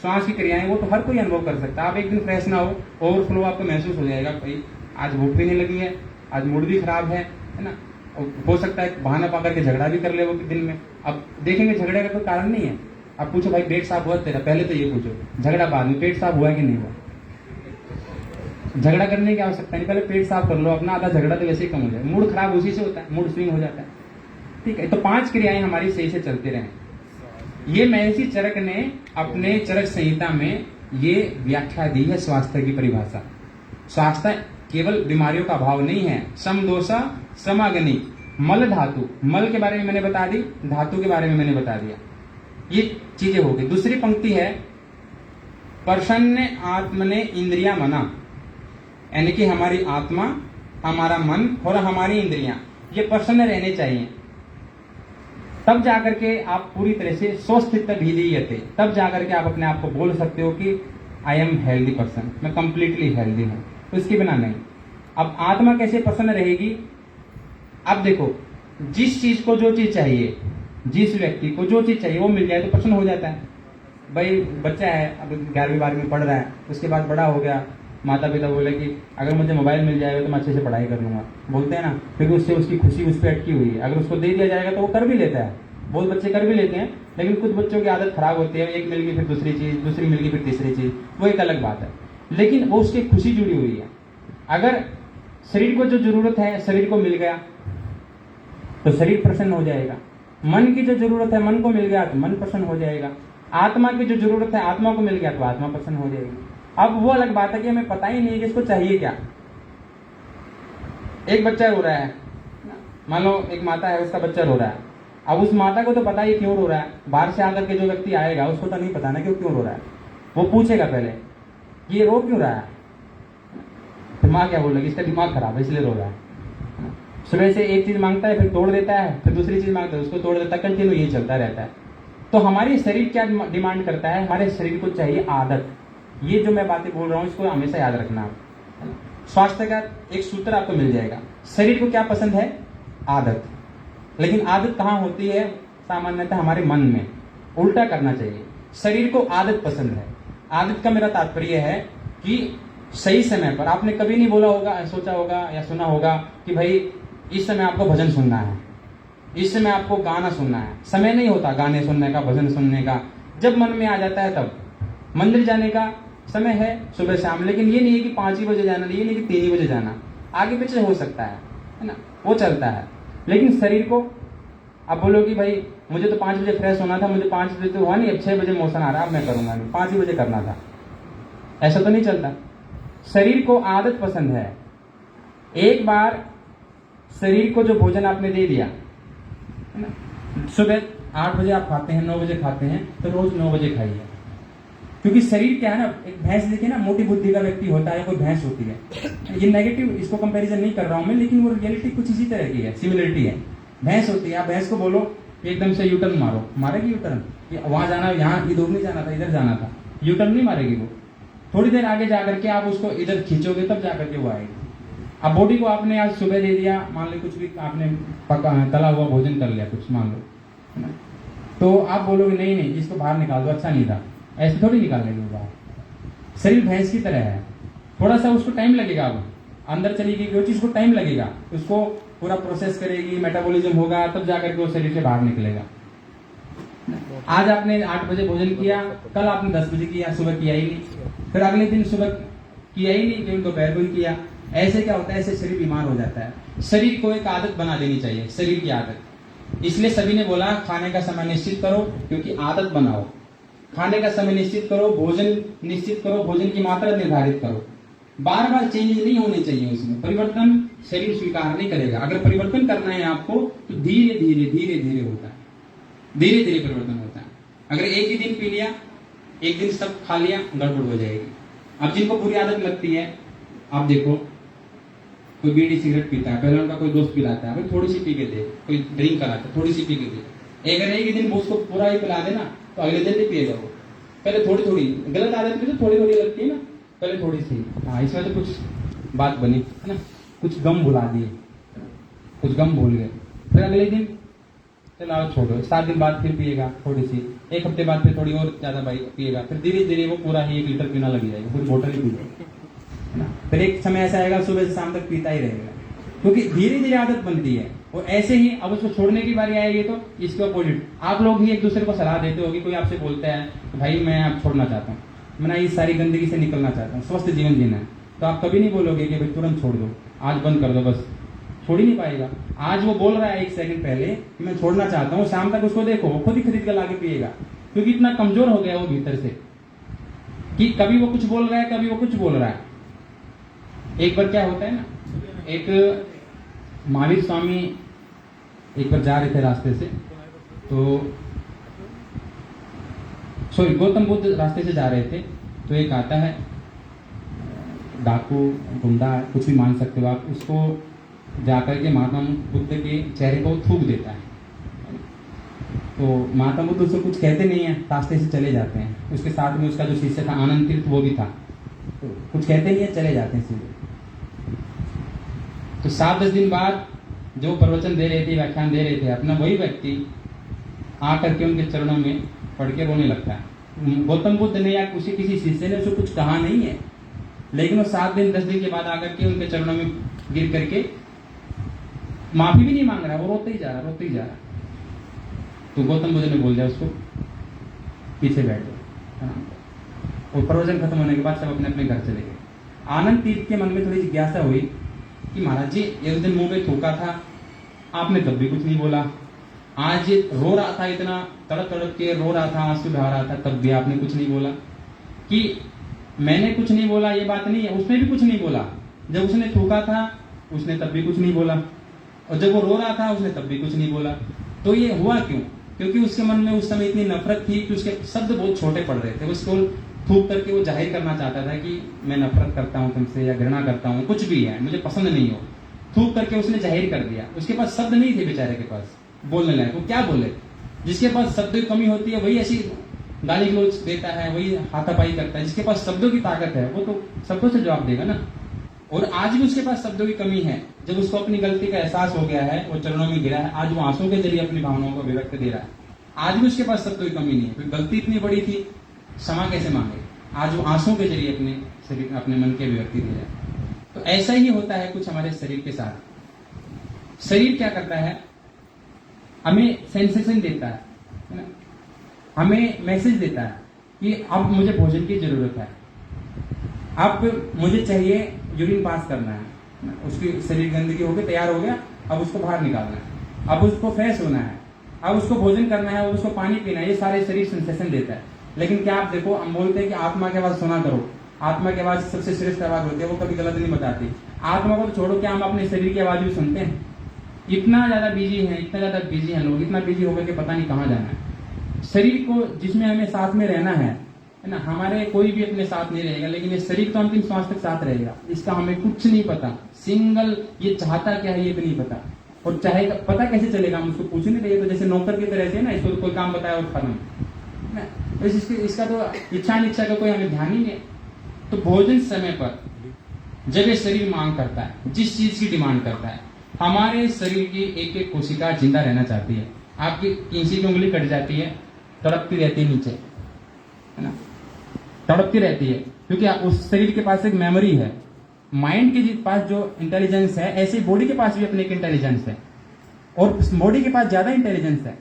श्वास की क्रियाएं, वो तो हर कोई अनुभव कर सकता है। आप एक दिन फ्रेश ना हो, ओवरफ्लो आपको महसूस हो जाएगा, भाई आज भूख भी नहीं लगी है, आज मूड भी खराब है ना, हो सकता है बहाना पा करके झगड़ा भी कर ले वो दिन में। अब देखेंगे झगड़े का कोई कारण नहीं है, अब पूछो भाई पेट साफ हुआ तेरा, पहले तो ये पूछो, झगड़ा बाद में, पेट साफ हुआ कि नहीं हुआ। झगड़ा करने की आवश्यकता नहीं, पहले पेट साफ कर लो अपना, आधा झगड़ा तो वैसे ही कम हो जाए। मूड खराब उसी से होता है, मूड स्विंग हो जाता है, ठीक है। तो 5 क्रियाएं हमारी सही से चलती रहें। ये महर्षि चरक ने अपने चरक संहिता में ये व्याख्या दी है स्वास्थ्य की परिभाषा। स्वास्थ्य केवल बीमारियों का अभाव नहीं है, समदोषा समागनी, मल धातु, मल के बारे में मैंने बता दी, धातु के बारे में मैंने बता दिया, ये चीजें हो गई। दूसरी पंक्ति है प्रसन्न आत्मने इंद्रिया मना, यानी कि हमारी आत्मा, हमारा मन और हमारी इंद्रियां ये प्रसन्न रहने चाहिए, तब जाकर के आप पूरी तरह से स्वस्थित भीदीयते, तब जाकर के आप अपने आप को बोल सकते हो कि आई एम हेल्दी पर्सन, मैं कंप्लीटली हेल्दी हूं। तो इसके बिना नहीं। अब आत्मा कैसे प्रसन्न रहेगी? अब देखो, जिस चीज को जो चीज चाहिए, जिस व्यक्ति को जो चीज चाहिए वो मिल जाए तो प्रसन्न हो जाता है। भाई बच्चा है, अब 11वीं 12वीं में पढ़ रहा है, उसके बाद बड़ा हो गया, माता पिता बोले कि अगर मुझे मोबाइल मिल जाएगा तो मैं अच्छे से पढ़ाई कर लूंगा, बोलते हैं ना, क्योंकि उससे उसकी खुशी उस पर अटकी हुई है। अगर उसको दे दिया जाएगा तो वो कर भी लेता है, बहुत बच्चे कर भी लेते हैं, लेकिन कुछ बच्चों की आदत खराब होती है, एक मिल गई फिर दूसरी चीज, दूसरी मिल गई फिर तीसरी चीज, वो एक अलग बात है, लेकिन वो उसकी खुशी जुड़ी हुई है। अगर शरीर को जो जरूरत है शरीर को मिल गया तो शरीर प्रसन्न हो जाएगा, मन की जो जरूरत है मन को मिल गया तो मन प्रसन्न हो जाएगा, आत्मा की जो जरूरत है आत्मा को मिल गया तो आत्मा प्रसन्न हो जाएगी। अब वो अलग बात है कि हमें पता ही नहीं है कि इसको चाहिए क्या। एक बच्चा रो रहा है, मान लो एक माता है, उसका बच्चा रो रहा है, अब उस माता को तो पता ही क्यों रो रहा है, बाहर से आकर के जो व्यक्ति आएगा उसको तो नहीं पता ना कि वो क्यों रो रहा है, वो पूछेगा पहले ये रो क्यों रहा है, तो माँ क्या बोलेगी, इसका दिमाग खराब है इसलिए रो रहा है। सुबह से एक चीज मांगता है फिर तोड़ देता है, फिर दूसरी चीज मांगता है उसको तोड़ देता है, कंटिन्यू यही चलता रहता है। तो हमारी शरीर क्या डिमांड करता है, हमारे शरीर को चाहिए आदत, ये जो मैं बातें बोल रहा हूँ इसको हमेशा याद रखना आप, है ना। स्वास्थ्य का एक सूत्र आपको मिल जाएगा। शरीर को क्या पसंद है? आदत। लेकिन आदत कहाँ होती है? सामान्यतः हमारे मन में। उल्टा करना चाहिए, शरीर को आदत पसंद है। आदत का मेरा तात्पर्य है कि सही समय पर, आपने कभी नहीं बोला होगा, सोचा होगा या सुना होगा कि भाई इस समय आपको भजन सुनना है, इस समय आपको गाना सुनना है। समय नहीं होता गाने सुनने का, भजन सुनने का, जब मन में आ जाता है तब। मंदिर जाने का समय है सुबह शाम, लेकिन ये नहीं है कि 5 ही बजे जाना, ये नहीं कि 3 ही बजे जाना, आगे पीछे हो सकता है ना, वो चलता है। लेकिन शरीर को आप बोलो कि भाई मुझे तो 5 बजे फ्रेश होना था, मुझे 5 बजे तो हुआ नहीं, अब 6 बजे मोशन आ रहा है, अब मैं करूंगा नहीं, 5 ही बजे करना था, ऐसा तो नहीं चलता। शरीर को आदत पसंद है। एक बार शरीर को जो भोजन आपने दे दिया, है ना, सुबह 8 बजे आप खाते हैं, 9 बजे खाते हैं, तो रोज 9 बजे खाइए। क्योंकि शरीर क्या है ना, एक भैंस देखिए ना, मोटी बुद्धि का व्यक्ति होता है, कोई भैंस होती है। ये नेगेटिव, इसको कंपैरिजन नहीं कर रहा हूं मैं, लेकिन वो रियलिटी कुछ इसी तरह की है, सिमिलरिटी है। भैंस होती है, आप भैंस को बोलो एकदम से यूटर्न मारो, मारेगी यूटर्न? वहां जाना, यहाँ इधर नहीं जाना था, इधर जाना था, यूटर्न नहीं मारेगी वो। थोड़ी देर आगे जाकर के आप उसको इधर खींचोगे तब जाकर के वो आएगी। अब बॉडी को आपने आज सुबह दे दिया, मान लो कुछ भी आपने पका तला हुआ भोजन कर लिया कुछ, मान लो, है ना, तो आप बोलोगे नहीं नहीं इसको बाहर निकाल दो, अच्छा नहीं था, ऐसे थोड़ी निकाल लेंगे बाहर। शरीर भैंस की तरह है, थोड़ा सा उसको टाइम लगेगा, अब अंदर चली गई वो चीज को टाइम लगेगा, उसको पूरा प्रोसेस करेगी, मेटाबॉलिज्म होगा, तब जाकर के वो शरीर से बाहर निकलेगा। आज आपने 8 बजे भोजन किया, कल आपने 10 बजे किया, सुबह किया ही नहीं, फिर अगले दिन सुबह किया ही नहीं, फिर दोपहर को ही किया। ऐसे क्या होता है, ऐसे शरीर बीमार हो जाता है। शरीर को एक आदत बना देनी चाहिए, शरीर की आदत। इसलिए सभी ने बोला खाने का समय निश्चित करो, क्योंकि आदत बनाओ। खाने का समय निश्चित करो, भोजन निश्चित करो, भोजन की मात्रा निर्धारित करो। बार बार चेंज नहीं होने चाहिए, उसमें परिवर्तन शरीर स्वीकार नहीं करेगा। अगर परिवर्तन करना है आपको तो धीरे धीरे धीरे धीरे होता है, धीरे धीरे परिवर्तन होता है। अगर एक ही दिन पी लिया, एक दिन सब खा लिया, गड़बड़ हो जाएगी। अब जिनको बुरी आदत लगती है, आप देखो कोई बीड़ी सिगरेट पीता है, पहले उनका कोई दोस्त पिलाता है, भाई थोड़ी सी पी के दे, कोई ड्रिंक कराता है, थोड़ी सी पी के दे। अगर एक ही दिन उसको पूरा ही पिला देना तो अगले दिन नहीं पिएगा वो। पहले थोड़ी थोड़ी, गलत आदत में तो थोड़ी थोड़ी लगती है ना, पहले थोड़ी सी, हाँ इसमें तो कुछ बात बनी है ना, कुछ गम भुला दिए, कुछ गम भूल गए, फिर अगले दिन चलो छोड़ो, 7 दिन बाद फिर पिएगा थोड़ी सी, 1 हफ्ते बाद फिर थोड़ी और ज्यादा पिएगा, फिर धीरे धीरे वो पूरा ही 1 लीटर पीना लग जाएगा, पूरी बोतल ही पीएगा, है ना। फिर एक समय ऐसा आएगा सुबह से शाम तक पीता ही रहेगा, क्योंकि धीरे धीरे आदत बनती है। और ऐसे ही अब उसको छोड़ने की बारी आएगी तो इसके अपोजिट आप लोग ही एक दूसरे को सलाह देते हो कि कोई आपसे बोलता है कि भाई मैं अब छोड़ना चाहता हूँ, मैं इस सारी गंदगी से निकलना चाहता हूँ, स्वस्थ जीवन जीना है, तो आप कभी नहीं बोलोगे कि भाई तुरंत छोड़ दो, आज बंद कर दो, बस छोड़ ही नहीं पाएगा। आज वो बोल रहा है 1 सेकंड पहले कि मैं छोड़ना चाहता हूँ, शाम तक उसको देखो वो खुद ही खरीद कर लाके पिएगा, क्योंकि इतना कमजोर हो गया वो भीतर से कि कभी वो कुछ बोल रहा है, कभी वो कुछ बोल रहा है। एक बार क्या होता है ना, एक महावीर स्वामी एक बार जा रहे थे रास्ते से, तो सॉरी गौतम बुद्ध रास्ते से जा रहे थे, तो एक आता है डाकू, गुंडा, कुछ भी मान सकते हो आप, उसको जाकर के महात्मा बुद्ध के चेहरे को थूक देता है। तो महात्मा बुद्ध उसको कुछ कहते नहीं है, रास्ते से चले जाते हैं। उसके साथ में उसका जो शिष्य था आनंद तीर्थ, वो भी था, तो कुछ कहते नहीं है, चले जाते हैं सीधे। तो 7-10 दिन बाद जो प्रवचन दे रहे थे, व्याख्यान दे रहे थे अपना, वही व्यक्ति आकर के उनके चरणों में पढ़ के रोने लगता है। गौतम बुद्ध ने या किसी शिष्य ने उसको कुछ कहा नहीं है, लेकिन वो 7 दिन 10 दिन के बाद आकर के उनके चरणों में गिर करके माफी भी नहीं मांग रहा, वो रोते ही जा रहा, रोते ही जा रहा। तो गौतम बुद्ध ने बोल दिया उसको पीछे बैठ जाओ, और प्रवचन खत्म होने के बाद सब अपने अपने घर चले गए। आनंद तीर्थ के मन में थोड़ी जिज्ञासा हुई कि महाराज जी एक दिन मुंह पे थूका था, आपने तब भी कुछ नहीं बोला, आज ये रो रहा था, इतना तड़प तड़प के रो रहा था, आंसू बहा रहा था, तब भी आपने कुछ नहीं बोला। कि मैंने कुछ नहीं बोला ये बात नहीं है, उसने भी कुछ नहीं बोला। जब उसने थूका था उसने तब भी कुछ नहीं बोला, और जब वो रो रहा था उसने तब भी कुछ नहीं बोला। तो ये हुआ क्यों? क्योंकि उसके मन में उस समय इतनी नफरत थी कि उसके शब्द बहुत छोटे पड़ रहे थे। उसको थूक करके वो जाहिर करना चाहता था कि मैं नफरत करता हूँ तुमसे, या घृणा करता हूँ, कुछ भी है, मुझे पसंद नहीं हो। थूक करके उसने जाहिर कर दिया। उसके पास शब्द नहीं थे बेचारे के पास बोलने लायक, वो क्या बोले? जिसके पास शब्द की कमी होती है वही ऐसी गाली गलौज देता है, वही हाथापाई करता है, जिसके पास शब्दों की ताकत है वो तो शब्दों से जवाब देगा ना। और आज भी उसके पास शब्दों की कमी है। जब उसको अपनी गलती का एहसास हो गया है, वो चरणों में गिरा है, आज वो आंसुओं के जरिए अपनी भावनाओं को अभिव्यक्त दे रहा है। आज भी उसके पास शब्दों की कमी नहीं है। गलती इतनी बड़ी थी, क्षमा कैसे मांगे, आज वो आंसुओं के जरिए अपने शरीर, अपने मन की अभिव्यक्ति दे रहा है। तो ऐसा ही होता है कुछ हमारे शरीर के साथ। शरीर क्या करता है, हमें सेंसेशन देता है ना, हमें मैसेज देता है कि अब मुझे भोजन की जरूरत है, अब मुझे चाहिए यूरिन पास करना है, उसकी शरीर गंदगी हो गई, तैयार हो गया, अब उसको बाहर निकालना है, अब उसको फ्रेश होना है, अब उसको भोजन करना है, अब उसको पानी पीना है। ये सारे शरीर सेंसेशन देता है। लेकिन क्या आप देखो, हम बोलते हैं कि आत्मा की आवाज सुना करो, आत्मा की आवाज सबसे श्रेष्ठ आवाज होती है, वो कभी गलत नहीं बताती। आत्मा को तो छोड़ो, क्या हम अपने शरीर की आवाज भी सुनते हैं? इतना ज्यादा बिजी है, इतना ज्यादा बिजी है लोग, इतना बिजी हो गए कि पता नहीं कहाँ जाना है। शरीर को जिसमें हमें साथ में रहना है ना, हमारे कोई भी अपने साथ नहीं रहेगा, लेकिन ये शरीर तो अंतिम श्वास तक साथ रहेगा। इसका हमें कुछ नहीं पता, सिंगल ये चाहता क्या है ये भी नहीं पता, और चाहेगा पता कैसे चलेगा, हम उसको पूछ नहीं रहे। तो जैसे नौकर की तरह से ना, इसको तो कोई काम बताया और खत्म ना, तो इसका तो इच्छा का कोई हमें ध्यान ही नहीं। तो भोजन समय पर जब ये शरीर मांग करता है, जिस चीज की डिमांड करता है, हमारे शरीर की एक एक कोशिका जिंदा रहना चाहती है। आपकी किसी की उंगली कट जाती है, तड़पती रहती है नीचे, है ना, तड़पती रहती है, क्योंकि उस शरीर के पास एक मेमोरी है। माइंड के पास जो इंटेलिजेंस है, ऐसे बॉडी के पास भी अपनी एक इंटेलिजेंस है, और बॉडी के पास ज्यादा इंटेलिजेंस है।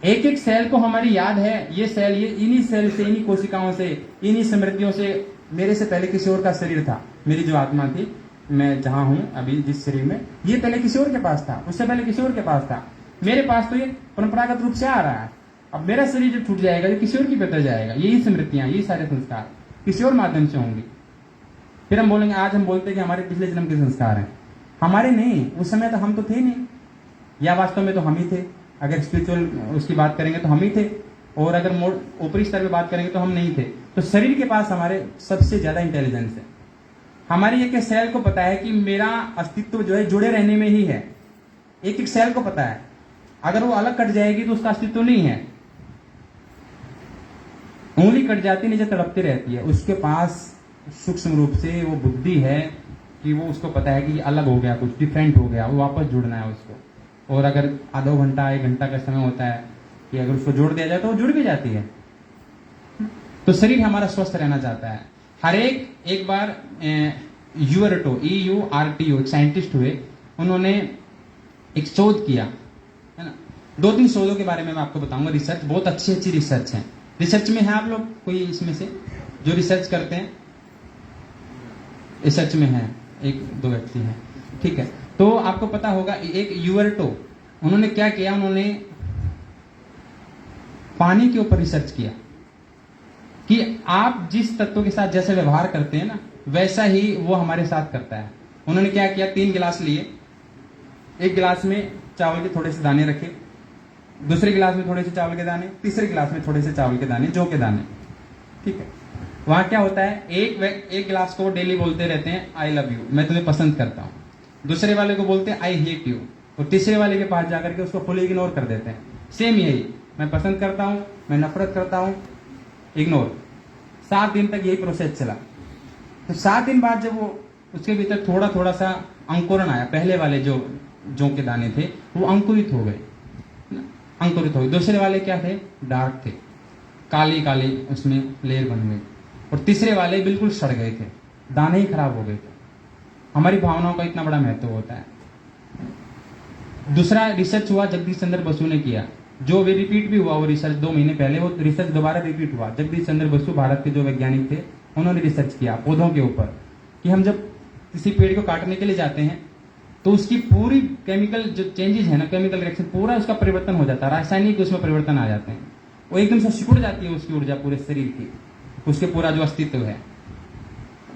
एक एक सेल को हमारी याद है, ये सेल, ये इन्हीं सेल से, इन्हीं कोशिकाओं से, इन्हीं स्मृतियों से, मेरे से पहले किसी और का शरीर था, मेरी जो आत्मा थी, मैं जहां हूं अभी जिस शरीर में, ये पहले किसी और के पास था, उससे पहले किसी और के पास था, मेरे पास तो ये परंपरागत रूप से आ रहा है। अब मेरा शरीर जब छूट जाएगा, ये किसी और की बेहतर जाएगा। यही स्मृतियां, यही सारे संस्कार किसी और माध्यम से होंगे। फिर हम बोलेंगे, आज हम बोलते हैं कि हमारे पिछले जन्म के संस्कार हैं, हमारे नहीं, उस समय तो हम तो थे नहीं, या वास्तव में तो हम ही थे। अगर स्पिरिचुअल उसकी बात करेंगे तो हम ही थे, और अगर ऊपरी स्तर पे बात करेंगे तो हम नहीं थे। तो शरीर के पास हमारे सबसे ज्यादा इंटेलिजेंस है। हमारी एक सेल को पता है कि मेरा अस्तित्व जो है जुड़े रहने में ही है। एक एक सेल को पता है, अगर वो अलग कट जाएगी तो उसका अस्तित्व नहीं है। उंगली कट जाती, नीचे तड़पती रहती है, उसके पास सूक्ष्म रूप से वो बुद्धि है कि वो उसको पता है कि ये अलग हो गया, कुछ डिफरेंट हो गया, वो वापस जुड़ना है उसको। और अगर आधा घंटा 1 घंटा का समय होता है कि अगर उसको जोड़ दिया जाए तो वो जुड़ भी जाती है। तो शरीर हमारा स्वस्थ रहना चाहता है। हर एक बार यूआरटो, EURTO, एक साइंटिस्ट हुए, उन्होंने एक शोध किया, है ना। 2-3 शोधों के बारे में मैं आपको बताऊंगा। रिसर्च बहुत अच्छी रिसर्च है। रिसर्च में है आप लोग कोई इसमें से जो रिसर्च करते हैं? रिसर्च में है 1-2 व्यक्ति हैं, ठीक है। तो आपको पता होगा, एक यूआरटो, उन्होंने क्या किया, उन्होंने पानी के ऊपर रिसर्च किया कि आप जिस तत्वों के साथ जैसे व्यवहार करते हैं ना, वैसा ही वो हमारे साथ करता है। उन्होंने क्या किया, 3 गिलास लिए, एक गिलास में चावल के थोड़े से दाने रखे, दूसरे गिलास में थोड़े से चावल के दाने, तीसरे गिलास में थोड़े से चावल के दाने, जौ के दाने, ठीक है। वहां क्या होता है, एक गिलास को डेली बोलते रहते हैं आई लव यू, मैं तुम्हें पसंद करता हूं, दूसरे वाले को बोलते हैं आई हेट यू, और तीसरे वाले के पास जाकर के उसको फुल इग्नोर कर देते हैं। सेम यही, मैं पसंद करता हूं, मैं नफरत करता हूं, इग्नोर। 7 दिन तक यही प्रोसेस चला। तो 7 दिन बाद जब वो उसके भीतर थोड़ा थोड़ा सा अंकुरण आया, पहले वाले जो के दाने थे वो अंकुरित हो गए, अंकुरित हो गए। दूसरे वाले क्या थे, डार्क थे, काली काली उसमें लेयर बन गई, और तीसरे वाले बिल्कुल सड़ गए थे, दाने ही खराब हो गए थे। हमारी भावनाओं का इतना बड़ा महत्व होता है। दूसरा रिसर्च हुआ, जगदीश चंद्र बसु ने किया, जो भी रिपीट भी हुआ वो रिसर्च 2 महीने पहले, वो रिसर्च दोबारा रिपीट हुआ। जगदीश चंद्र बसु भारत के जो वैज्ञानिक थे, उन्होंने रिसर्च किया पौधों के ऊपर कि हम जब किसी पेड़ को काटने के लिए जाते हैं तो उसकी पूरी केमिकल जो चेंजेस है ना, केमिकल रिएक्शन, पूरा उसका परिवर्तन हो जाता है, रासायनिक उसमें परिवर्तन आ जाते हैं, वो एकदम से सिकुड़ जाती है उसकी ऊर्जा पूरे शरीर की, उसके पूरा जो अस्तित्व है।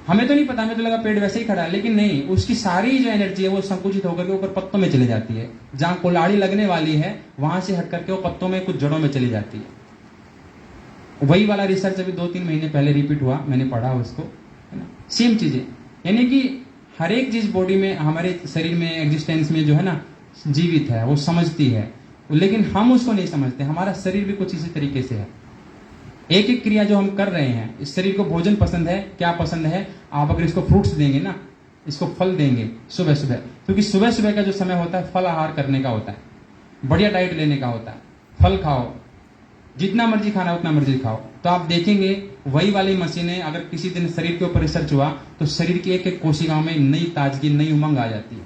हमें तो नहीं पता, हमें तो लगा पेड़ वैसे ही खड़ा है, लेकिन नहीं, उसकी सारी जो एनर्जी है वो संकुचित होकर के ऊपर पत्तों में चली जाती है। जहां कुल्हाड़ी लगने वाली है वहां से हट करके वो पत्तों में, कुछ जड़ों में चली जाती है। वही वाला रिसर्च अभी 2-3 महीने पहले रिपीट हुआ, मैंने पढ़ा उसको, है ना। सेम चीजें, यानी कि हर एक चीज बॉडी में, हमारे शरीर में, एग्जिस्टेंस में जो है ना, जीवित है, वो समझती है, लेकिन हम उसको नहीं समझते। हमारा शरीर भी कुछ इसी तरीके से है। एक एक क्रिया जो हम कर रहे हैं, इस शरीर को भोजन पसंद है, क्या पसंद है, आप अगर इसको फ्रूट्स देंगे ना, इसको फल देंगे सुबह सुबह, क्योंकि सुबह सुबह का जो समय होता है फल आहार करने का होता है, बढ़िया डाइट लेने का होता है। फल खाओ, जितना मर्जी खाना है उतना मर्जी खाओ, तो आप देखेंगे वही वाली मशीनें अगर किसी दिन शरीर के ऊपर रिसर्च हुआ तो शरीर की एक एक कोशिकाओं में नई ताजगी, नई उमंग आ जाती है।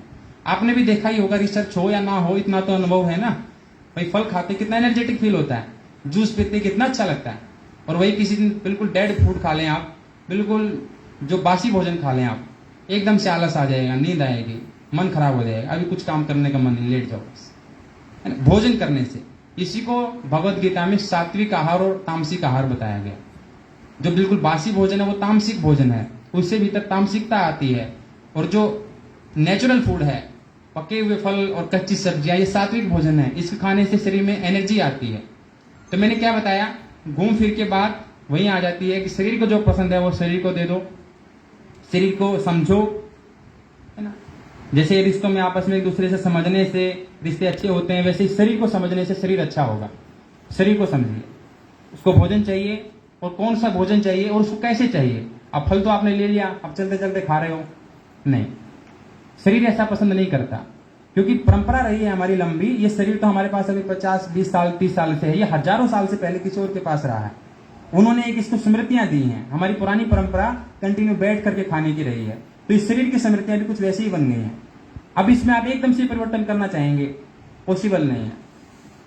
आपने भी देखा ही होगा, रिसर्च हो या ना हो, इतना तो अनुभव है ना भाई, फल खाते कितना एनर्जेटिक फील होता है, जूस पीते कितना अच्छा लगता है। और वही किसी दिन बिल्कुल डेड फूड खा लें आप, बिल्कुल जो बासी भोजन खा लें आप, एकदम से आलस आ जाएगा, नींद आएगी, मन खराब हो जाएगा, अभी कुछ काम करने का मन नहीं, लेट जाओ बस, है ना। भोजन करने से, इसी को भगवत गीता में सात्विक आहार और तामसिक आहार बताया गया। जो बिल्कुल बासी भोजन है वो तामसिक भोजन है, उससे भीतर तामसिकता आती है। और जो नेचुरल फूड है, पके हुए फल और कच्ची सब्जियां, ये सात्विक भोजन है, इसके खाने से शरीर में एनर्जी आती है। तो मैंने क्या बताया, घूम फिर के बात वहीं आ जाती है कि शरीर को जो पसंद है वो शरीर को दे दो, शरीर को समझो, है ना। जैसे रिश्तों में आपस में एक दूसरे से समझने से रिश्ते अच्छे होते हैं, वैसे ही शरीर को समझने से शरीर अच्छा होगा। शरीर को समझिए, उसको भोजन चाहिए, और कौन सा भोजन चाहिए और उसको कैसे चाहिए। अब फल तो आपने ले लिया, अब चलते चलते खा रहे हो, नहीं, शरीर ऐसा पसंद नहीं करता, क्योंकि परंपरा रही है हमारी लंबी। ये शरीर तो हमारे पास अभी 50, 20 साल, 30 साल से है, ये हजारों साल से पहले किसी और के पास रहा है। उन्होंने एक इसको स्मृतियां दी हैं। हमारी पुरानी परंपरा कंटिन्यू बैठ करके खाने की रही है, तो इस शरीर की स्मृतियां भी कुछ वैसी ही बन गई हैं। अब इसमें आप एकदम से परिवर्तन करना चाहेंगे, पॉसिबल नहीं है।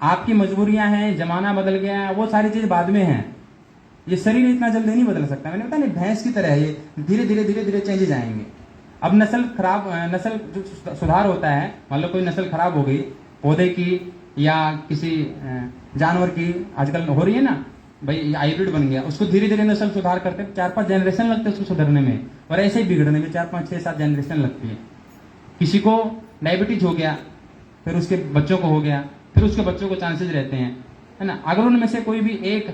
आपकी मजबूरियां हैं, जमाना बदल गया है, वो सारी चीज बाद में है। ये शरीर इतना जल्दी नहीं बदल सकता। मैंने बताया नहीं, भैंस की तरह है, ये धीरे धीरे धीरे धीरे चेंजेस आएंगे। अब नस्ल जो सुधार होता है, मान लो कोई नस्ल खराब हो गई पौधे की या किसी जानवर की, आजकल हो रही है ना भाई, हाइब्रिड बन गया, उसको धीरे धीरे नस्ल सुधार करते 4-5 जनरेशन लगते हैं उसको सुधरने में, और ऐसे ही बिगड़ने में 4-5-6-7 जनरेशन लगती है। किसी को डायबिटीज हो गया, फिर उसके बच्चों को हो गया, फिर उसके बच्चों को चांसेस रहते हैं, है ना। अगर उनमें से कोई भी एक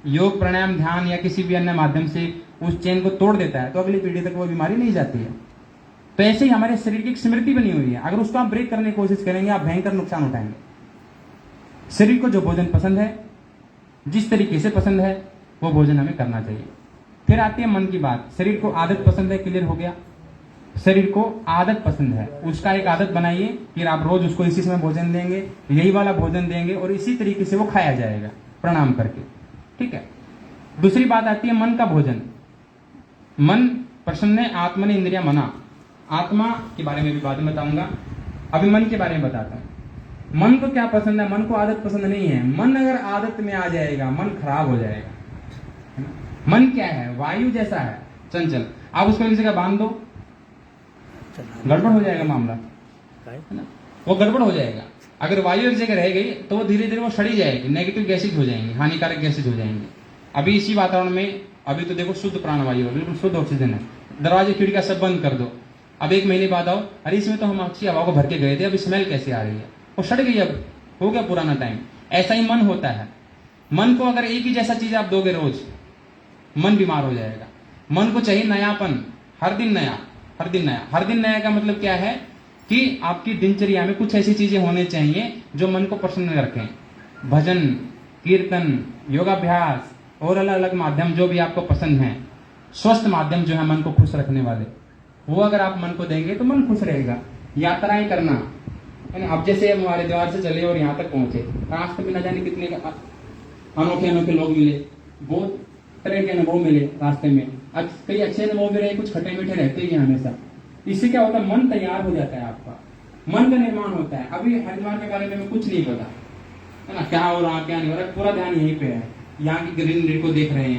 योग, प्राणायाम, ध्यान या किसी भी अन्य माध्यम से उस चेन को तोड़ देता है तो अगली पीढ़ी तक वो बीमारी नहीं जाती है। तो ऐसे ही हमारे शरीर की एक स्मृति बनी हुई है, अगर उसको आप ब्रेक करने की कोशिश करेंगे आप भयंकर नुकसान उठाएंगे। शरीर को जो भोजन पसंद है, जिस तरीके से पसंद है, वो भोजन हमें करना चाहिए। फिर आती है मन की बात। शरीर को आदत पसंद है, क्लियर हो गया। शरीर को आदत पसंद है, उसका एक आदत बनाइए, फिर आप रोज उसको इसी समय भोजन देंगे, यही वाला भोजन देंगे और इसी तरीके से वो खाया जाएगा प्रणाम करके, ठीक है। दूसरी बात आती है मन का भोजन। मन प्रसन्न है, आत्मन इंद्रिया मना। आत्मा के बारे में भी बाद में बताऊंगा, अभी मन के बारे में बताता हूं। मन को क्या पसंद है, मन को आदत पसंद नहीं है। मन अगर आदत में आ जाएगा मन खराब हो जाएगा, है ना। मन क्या है, वायु जैसा है, चंचल। आप उसको एक जगह बांध दो, गड़बड़ हो जाएगा मामला, है ना, वो गड़बड़ हो जाएगा। अगर वायु एक जगह रह गई तो वो धीरे धीरे वो सड़ी जाएगी, नेगेटिव गैसेज हो जाएंगी, हानिकारक गैसेज हो जाएंगे। अभी इसी वातावरण में अभी तो देखो शुद्ध प्राणवायु है, बिल्कुल शुद्ध ऑक्सीजन है, दरवाजे खिड़की सब बंद कर दो। अब 1 महीने बाद आओ, अरे इसमें तो हम अच्छी हवा को भर के गए थे, अभी स्मेल कैसे आ रही है, वो सड़ गई, अब हो गया पुराना टाइम। ऐसा ही मन होता है। मन को अगर एक ही जैसा चीज आप दोगे रोज, मन बीमार हो जाएगा। मन को चाहिए नयापन, हर दिन नया, हर दिन नया। हर दिन नया का मतलब क्या है कि आपकी दिनचर्या में कुछ ऐसी चीजें होने चाहिए जो मन को प्रसन्न रखें। भजन, कीर्तन, योगाभ्यास और अलग अलग माध्यम जो भी आपको पसंद है, स्वस्थ माध्यम जो है मन को खुश रखने वाले, वो अगर आप मन को देंगे तो मन खुश रहेगा। यात्राएं करना, है ना। अब जैसे हमारे द्वार से चले और यहाँ तक पहुंचे, रास्ते में न जाने कितने अनोखे अनोखे लोग मिले, बहुत तरह के अनुभव मिले रास्ते में। कई अच्छे अनुभव भी रहे, कुछ खट्टे मीठे रहते ही हैं हमेशा। इससे क्या होता है, मन तैयार हो जाता है, आपका मन का निर्माण होता है। अभी हरिद्वार के बारे में कुछ नहीं पता, है ना, क्या हो रहा क्या नहीं हो रहा, पूरा ध्यान यहीं पे है, यहाँ की ग्रीनरी को देख रहे हैं।